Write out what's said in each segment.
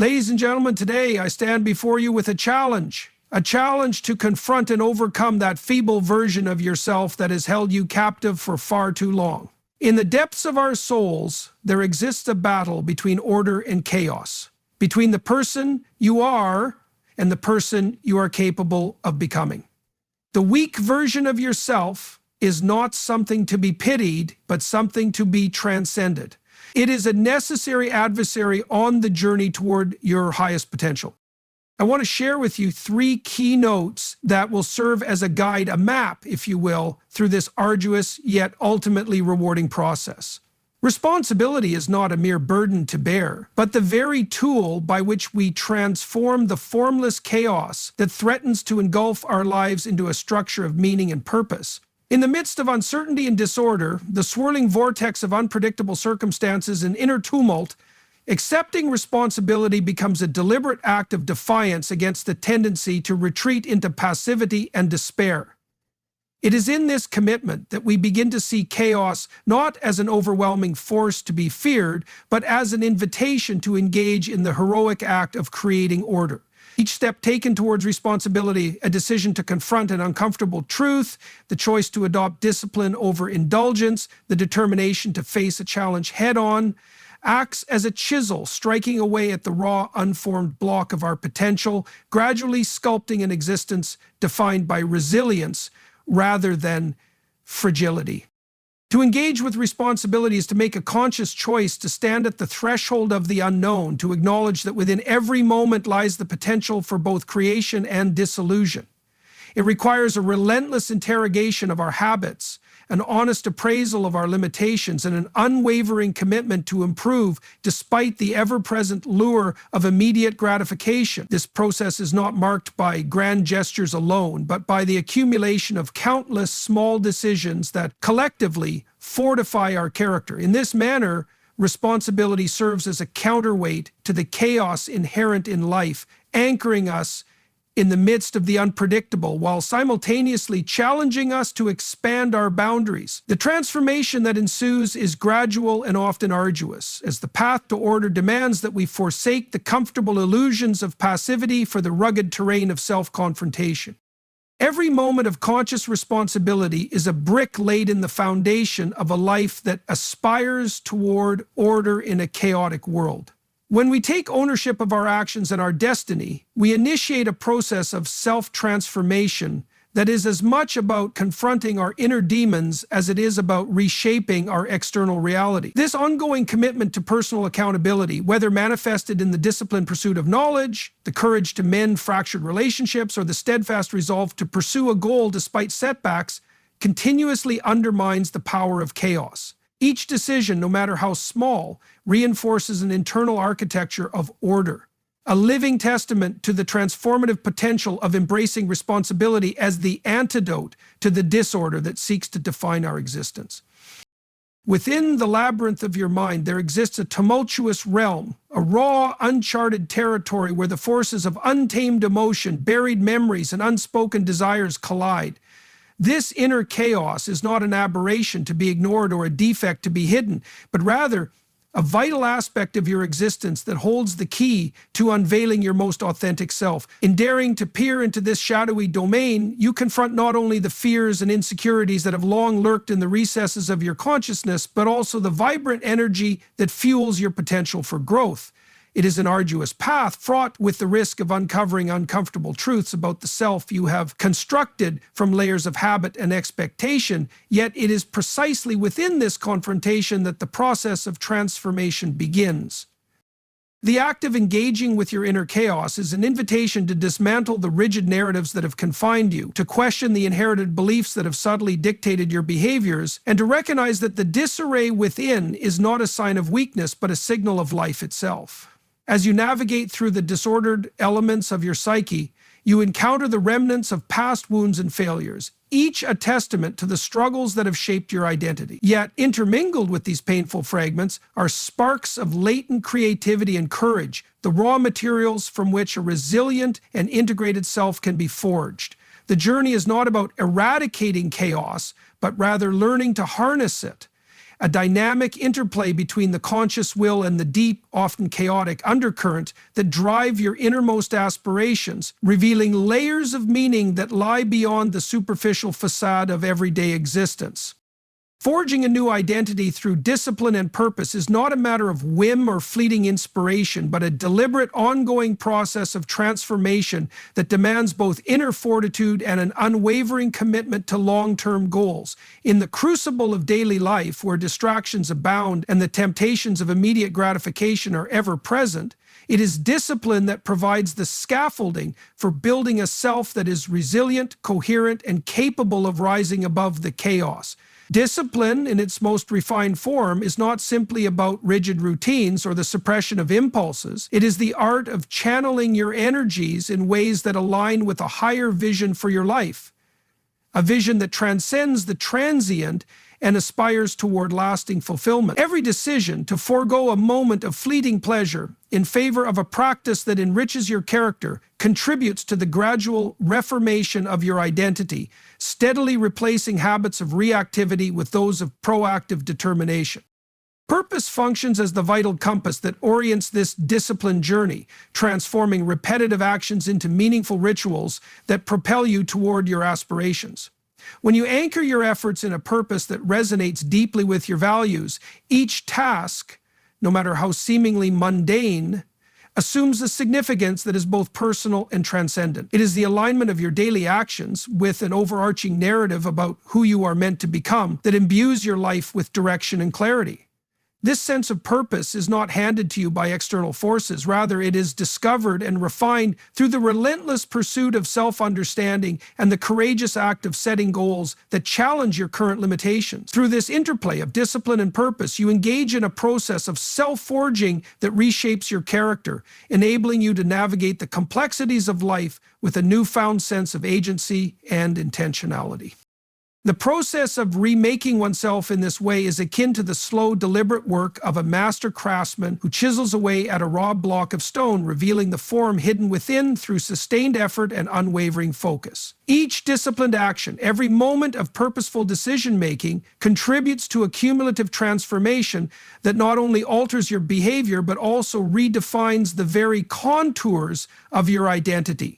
Ladies and gentlemen, today I stand before you with a challenge to confront and overcome that feeble version of yourself that has held you captive for far too long. In the depths of our souls, there exists a battle between order and chaos, between the person you are and the person you are capable of becoming. The weak version of yourself is not something to be pitied, but something to be transcended. It is a necessary adversary on the journey toward your highest potential. I want to share with you 3 key notes that will serve as a guide, a map, if you will, through this arduous yet ultimately rewarding process. Responsibility is not a mere burden to bear, but the very tool by which we transform the formless chaos that threatens to engulf our lives into a structure of meaning and purpose. In the midst of uncertainty and disorder, the swirling vortex of unpredictable circumstances and inner tumult, accepting responsibility becomes a deliberate act of defiance against the tendency to retreat into passivity and despair. It is in this commitment that we begin to see chaos not as an overwhelming force to be feared, but as an invitation to engage in the heroic act of creating order. Each step taken towards responsibility, a decision to confront an uncomfortable truth, the choice to adopt discipline over indulgence, the determination to face a challenge head-on, acts as a chisel striking away at the raw, unformed block of our potential, gradually sculpting an existence defined by resilience rather than fragility. To engage with responsibility is to make a conscious choice to stand at the threshold of the unknown, to acknowledge that within every moment lies the potential for both creation and dissolution. It requires a relentless interrogation of our habits, an honest appraisal of our limitations, and an unwavering commitment to improve despite the ever-present lure of immediate gratification. This process is not marked by grand gestures alone, but by the accumulation of countless small decisions that collectively fortify our character. In this manner, responsibility serves as a counterweight to the chaos inherent in life, anchoring us in the midst of the unpredictable, while simultaneously challenging us to expand our boundaries. The transformation that ensues is gradual and often arduous, as the path to order demands that we forsake the comfortable illusions of passivity for the rugged terrain of self-confrontation. Every moment of conscious responsibility is a brick laid in the foundation of a life that aspires toward order in a chaotic world. When we take ownership of our actions and our destiny, we initiate a process of self-transformation that is as much about confronting our inner demons as it is about reshaping our external reality. This ongoing commitment to personal accountability, whether manifested in the disciplined pursuit of knowledge, the courage to mend fractured relationships, or the steadfast resolve to pursue a goal despite setbacks, continuously undermines the power of chaos. Each decision, no matter how small, reinforces an internal architecture of order, a living testament to the transformative potential of embracing responsibility as the antidote to the disorder that seeks to define our existence. Within the labyrinth of your mind, there exists a tumultuous realm, a raw, uncharted territory where the forces of untamed emotion, buried memories, and unspoken desires collide. This inner chaos is not an aberration to be ignored or a defect to be hidden, but rather a vital aspect of your existence that holds the key to unveiling your most authentic self. In daring to peer into this shadowy domain, you confront not only the fears and insecurities that have long lurked in the recesses of your consciousness, but also the vibrant energy that fuels your potential for growth. It is an arduous path fraught with the risk of uncovering uncomfortable truths about the self you have constructed from layers of habit and expectation, yet it is precisely within this confrontation that the process of transformation begins. The act of engaging with your inner chaos is an invitation to dismantle the rigid narratives that have confined you, to question the inherited beliefs that have subtly dictated your behaviors, and to recognize that the disarray within is not a sign of weakness but a signal of life itself. As you navigate through the disordered elements of your psyche, you encounter the remnants of past wounds and failures, each a testament to the struggles that have shaped your identity. Yet, intermingled with these painful fragments are sparks of latent creativity and courage, the raw materials from which a resilient and integrated self can be forged. The journey is not about eradicating chaos, but rather learning to harness it. a dynamic interplay between the conscious will and the deep, often chaotic undercurrent that drive your innermost aspirations, revealing layers of meaning that lie beyond the superficial facade of everyday existence. Forging a new identity through discipline and purpose is not a matter of whim or fleeting inspiration, but a deliberate, ongoing process of transformation that demands both inner fortitude and an unwavering commitment to long-term goals. In the crucible of daily life, where distractions abound and the temptations of immediate gratification are ever present, it is discipline that provides the scaffolding for building a self that is resilient, coherent, and capable of rising above the chaos. Discipline, in its most refined form, is not simply about rigid routines or the suppression of impulses. It is the art of channeling your energies in ways that align with a higher vision for your life, a vision that transcends the transient and aspires toward lasting fulfillment. Every decision to forego a moment of fleeting pleasure in favor of a practice that enriches your character contributes to the gradual reformation of your identity, steadily replacing habits of reactivity with those of proactive determination. Purpose functions as the vital compass that orients this disciplined journey, transforming repetitive actions into meaningful rituals that propel you toward your aspirations. When you anchor your efforts in a purpose that resonates deeply with your values, each task, no matter how seemingly mundane, assumes a significance that is both personal and transcendent. It is the alignment of your daily actions with an overarching narrative about who you are meant to become that imbues your life with direction and clarity. This sense of purpose is not handed to you by external forces. Rather, it is discovered and refined through the relentless pursuit of self-understanding and the courageous act of setting goals that challenge your current limitations. Through this interplay of discipline and purpose, you engage in a process of self-forging that reshapes your character, enabling you to navigate the complexities of life with a newfound sense of agency and intentionality. The process of remaking oneself in this way is akin to the slow, deliberate work of a master craftsman who chisels away at a raw block of stone, revealing the form hidden within through sustained effort and unwavering focus. Each disciplined action, every moment of purposeful decision-making, contributes to a cumulative transformation that not only alters your behavior but also redefines the very contours of your identity.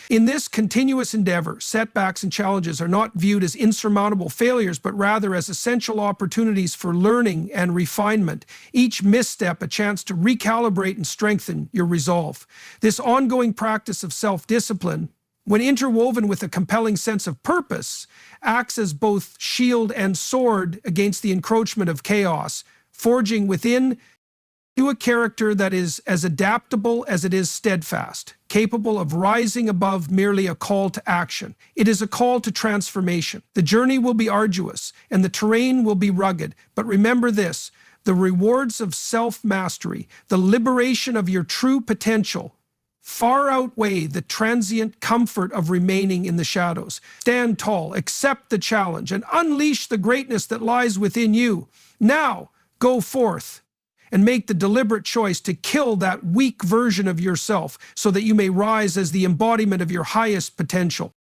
In this continuous endeavor, setbacks and challenges are not viewed as insurmountable failures, but rather as essential opportunities for learning and refinement, each misstep a chance to recalibrate and strengthen your resolve. This ongoing practice of self-discipline, when interwoven with a compelling sense of purpose, acts as both shield and sword against the encroachment of chaos, forging within you a character that is as adaptable as it is steadfast, capable of rising above merely a call to action. It is a call to transformation. The journey will be arduous and the terrain will be rugged, but remember this: the rewards of self-mastery, the liberation of your true potential, far outweigh the transient comfort of remaining in the shadows. Stand tall, accept the challenge, and unleash the greatness that lies within you. Now, go forth and make the deliberate choice to kill that weak version of yourself so that you may rise as the embodiment of your highest potential.